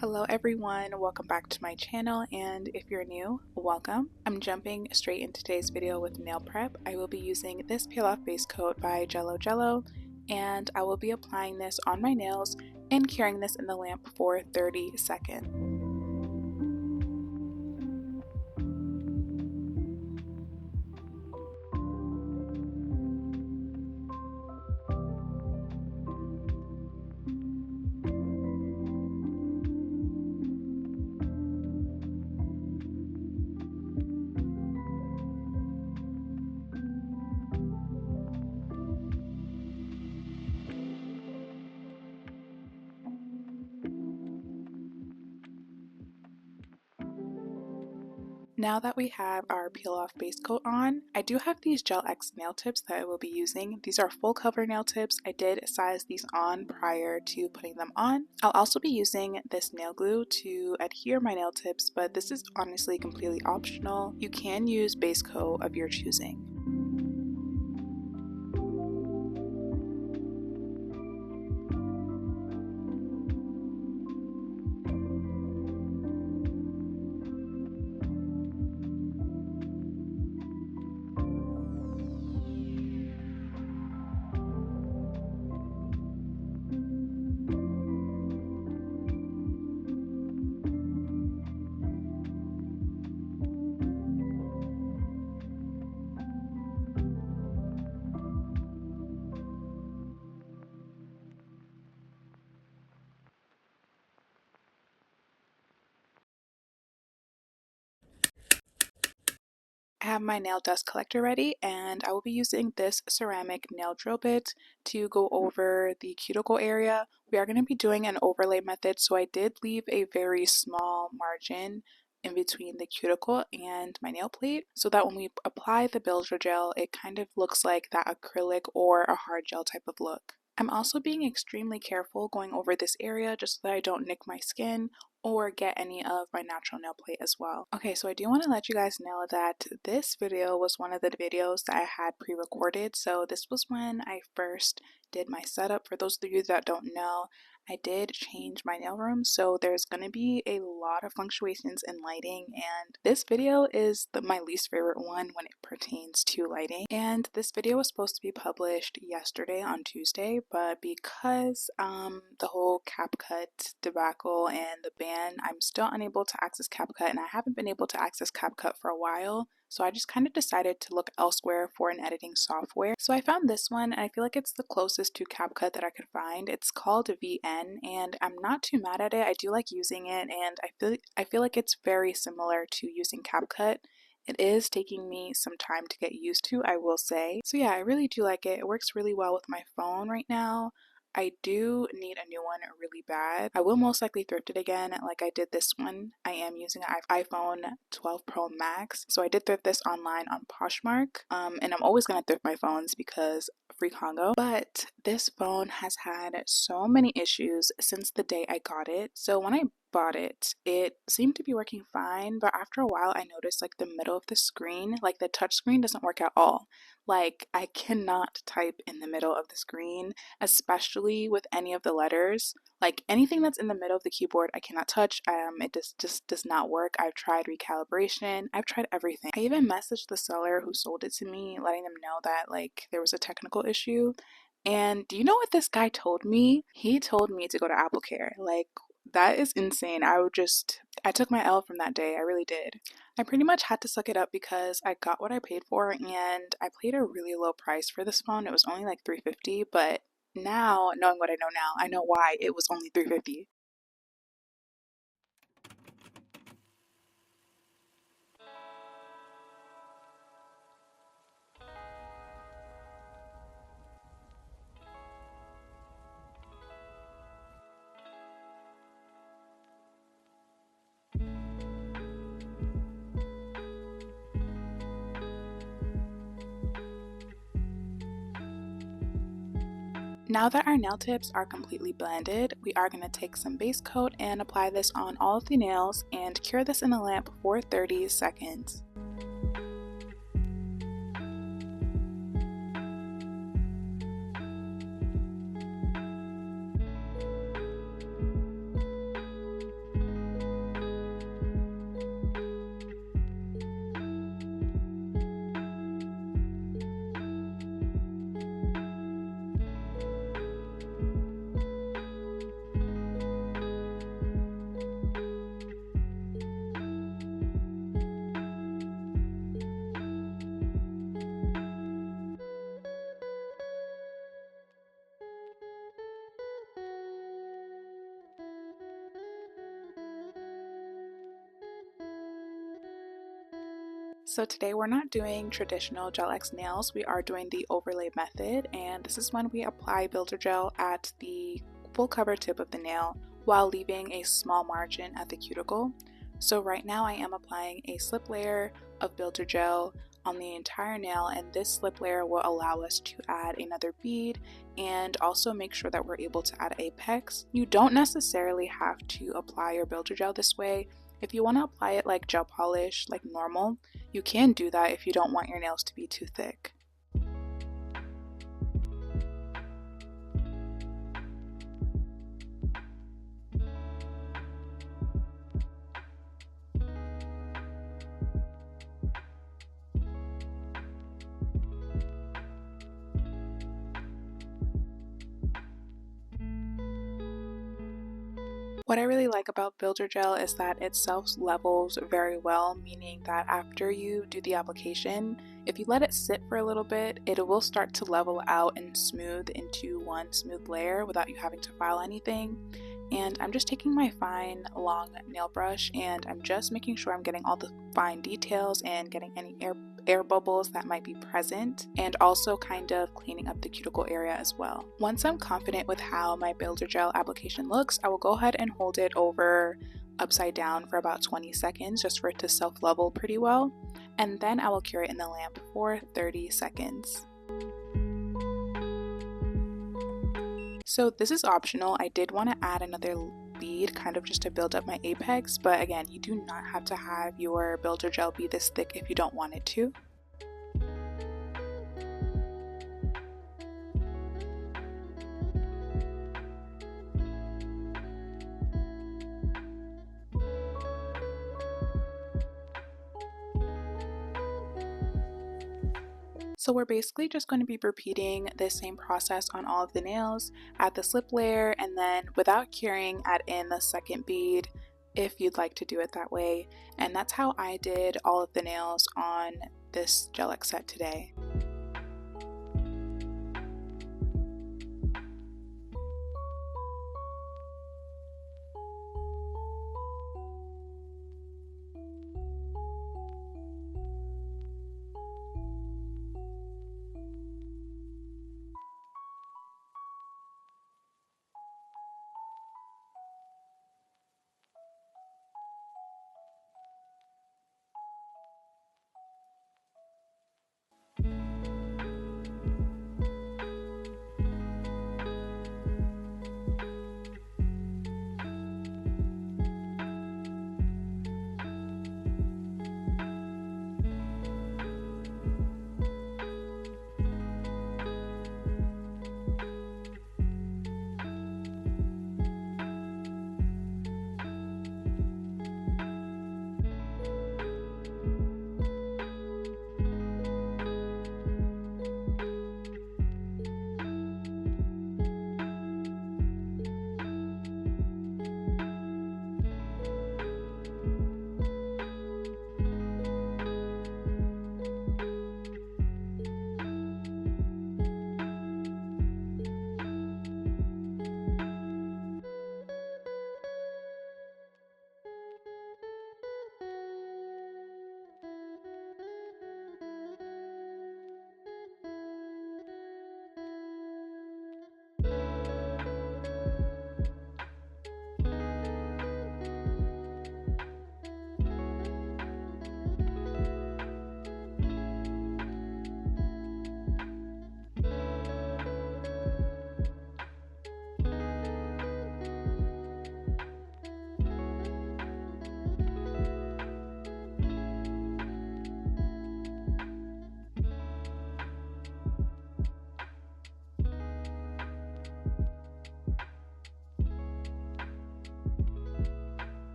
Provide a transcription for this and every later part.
Hello everyone, welcome back to my channel, and if you're new, welcome. I'm jumping straight into today's video with nail prep. I will be using this peel off base coat by Jello, and I will be applying this on my nails and curing this in the lamp for 30 seconds. Now that we have our peel off base coat on, I do have these GelX nail tips that I will be using. These are full cover nail tips. I did size these on prior to putting them on. I'll also be using this nail glue to adhere my nail tips, but this is honestly completely optional. You can use base coat of your choosing. I have my nail dust collector ready, and I will be using this ceramic nail drill bit to go over the cuticle area. We are going to be doing an overlay method, so I did leave a very small margin in between the cuticle and my nail plate so that when we apply the builder gel, it kind of looks like that acrylic or a hard gel type of look. I'm also being extremely careful going over this area just so that I don't nick my skin or get any of my natural nail plate as well. Okay, so I do want to let you guys know that this video was one of the videos that I had pre-recorded. So this was when I first did my setup. For those of you that don't know, I did change my nail room, so there's going to be a lot of fluctuations in lighting, and this video is my least favorite one when it pertains to lighting. And this video was supposed to be published yesterday on Tuesday, but because the whole CapCut debacle and the ban, I'm still unable to access CapCut, and I haven't been able to access CapCut for a while. So I just kind of decided to look elsewhere for an editing software. So I found this one, and I feel like it's the closest to CapCut that I could find. It's called VN, and I'm not too mad at it. I do like using it, and I feel like it's very similar to using CapCut. It is taking me some time to get used to, I will say. So yeah, I really do like it. It works really well with my phone right now. I do need a new one really bad. I will most likely thrift it again like I did this one. I am using an iPhone 12 Pro Max. So I did thrift this online on Poshmark. And I'm always going to thrift my phones because free Congo. But this phone has had so many issues since the day I got it. So when I bought it, it seemed to be working fine, but after a while I noticed like the middle of the screen, like the touch screen doesn't work at all. Like I cannot type in the middle of the screen, especially with any of the letters. Like anything that's in the middle of the keyboard I cannot touch. It just does not work. I've tried recalibration, I've tried everything. I even messaged the seller who sold it to me, letting them know that like there was a technical issue. And do you know what this guy told me? He told me to go to AppleCare. Like, that is insane. I took my L from that day. I really did. I pretty much had to suck it up because I got what I paid for, and I paid a really low price for this phone. It was only like $350, but now, knowing what I know now, I know why it was only $350. Now that our nail tips are completely blended, we are going to take some base coat and apply this on all of the nails and cure this in the lamp for 30 seconds. So today we're not doing traditional GelX nails, we are doing the overlay method, and this is when we apply builder gel at the full cover tip of the nail while leaving a small margin at the cuticle. So right now I am applying a slip layer of builder gel on the entire nail, and this slip layer will allow us to add another bead and also make sure that we're able to add apex. You don't necessarily have to apply your builder gel this way. If you want to apply it like gel polish, like normal, you can do that if you don't want your nails to be too thick. What I really like about builder gel is that it self-levels very well, meaning that after you do the application, if you let it sit for a little bit, it will start to level out and smooth into one smooth layer without you having to file anything. And I'm just taking my fine long nail brush and I'm just making sure I'm getting all the fine details and getting any air bubbles that might be present, and also kind of cleaning up the cuticle area as well. Once I'm confident with how my builder gel application looks, I will go ahead and hold it over upside down for about 20 seconds just for it to self-level pretty well, and then I will cure it in the lamp for 30 seconds. So this is optional. I did want to add another bead kind of just to build up my apex, but again, you do not have to have your builder gel be this thick if you don't want it to. So we're basically just going to be repeating this same process on all of the nails. Add the slip layer, and then without curing, add in the second bead if you'd like to do it that way. And that's how I did all of the nails on this GelX set today.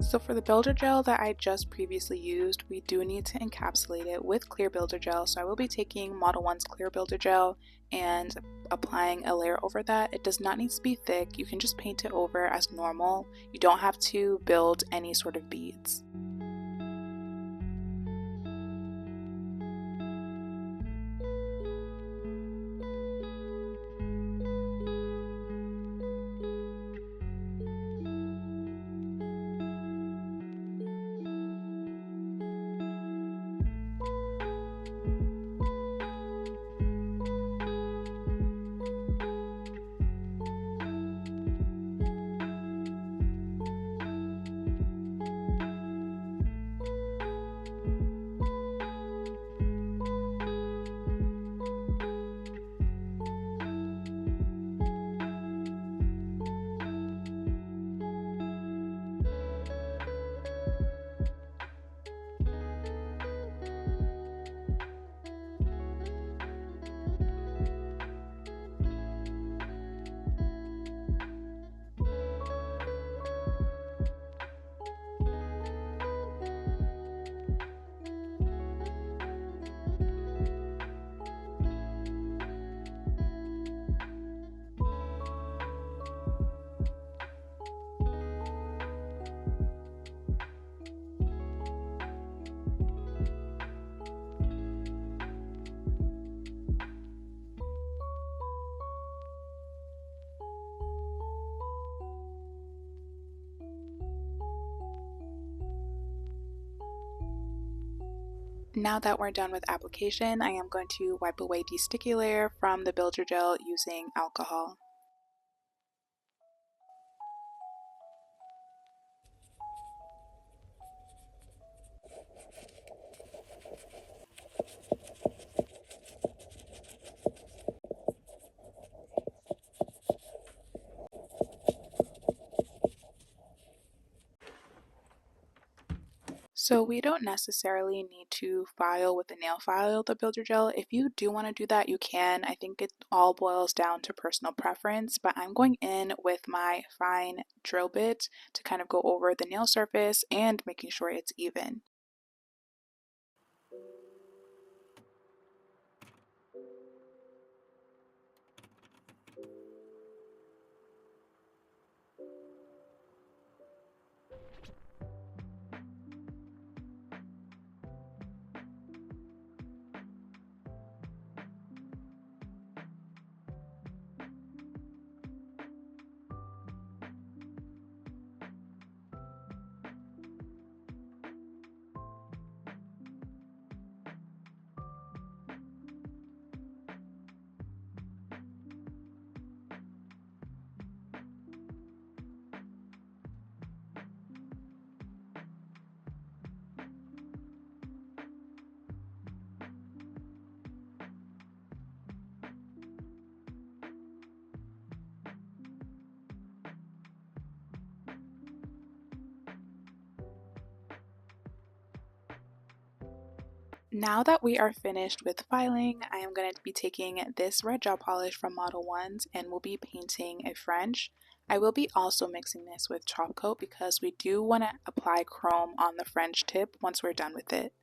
So for the builder gel that I just previously used, we do need to encapsulate it with clear builder gel. So I will be taking Model 1's clear builder gel and applying a layer over that. It does not need to be thick. You can just paint it over as normal. You don't have to build any sort of beads. Now that we're done with application, I am going to wipe away the sticky layer from the builder gel using alcohol. So we don't necessarily need to file with the nail file the builder gel. If you do want to do that, you can. I think it all boils down to personal preference, but I'm going in with my fine drill bit to kind of go over the nail surface and making sure it's even. Now that we are finished with filing, I am going to be taking this red gel polish from Model 1s and we'll be painting a French. I will be also mixing this with top coat because we do want to apply chrome on the French tip once we're done with it.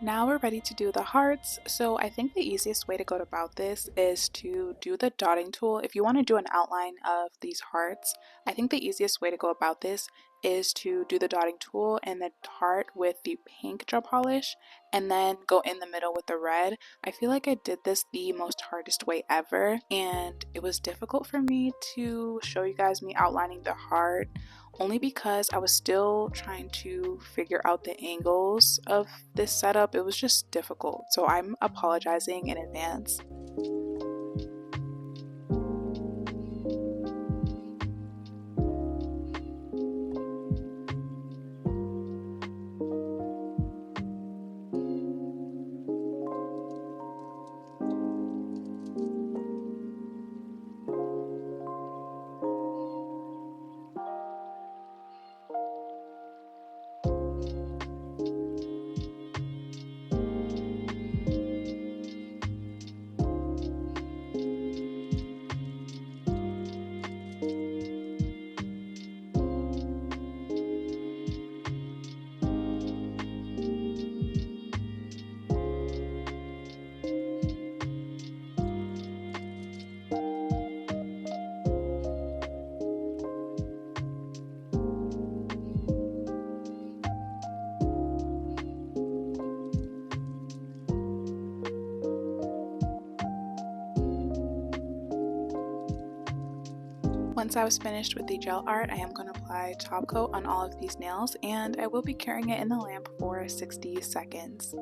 Now we're ready to do the hearts. So I think the easiest way to go about this is to do the dotting tool. If you want to do an outline of these hearts, I think the easiest way to go about this is to do the dotting tool and the heart with the pink gel polish and then go in the middle with the red. I feel like I did this the most hardest way ever, and it was difficult for me to show you guys me outlining the heart only because I was still trying to figure out the angles of this setup. It was just difficult, so I'm apologizing in advance. Once I was finished with the gel art, I am going to apply top coat on all of these nails, and I will be curing it in the lamp for 60 seconds.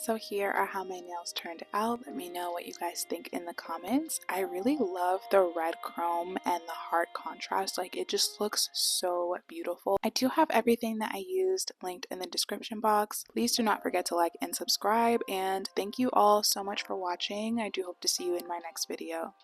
So here are how my nails turned out. Let me know what you guys think in the comments. I really love the red chrome and the heart contrast. Like, it just looks so beautiful. I do have everything that I used linked in the description box. Please do not forget to like and subscribe, and thank you all so much for watching. I do hope to see you in my next video.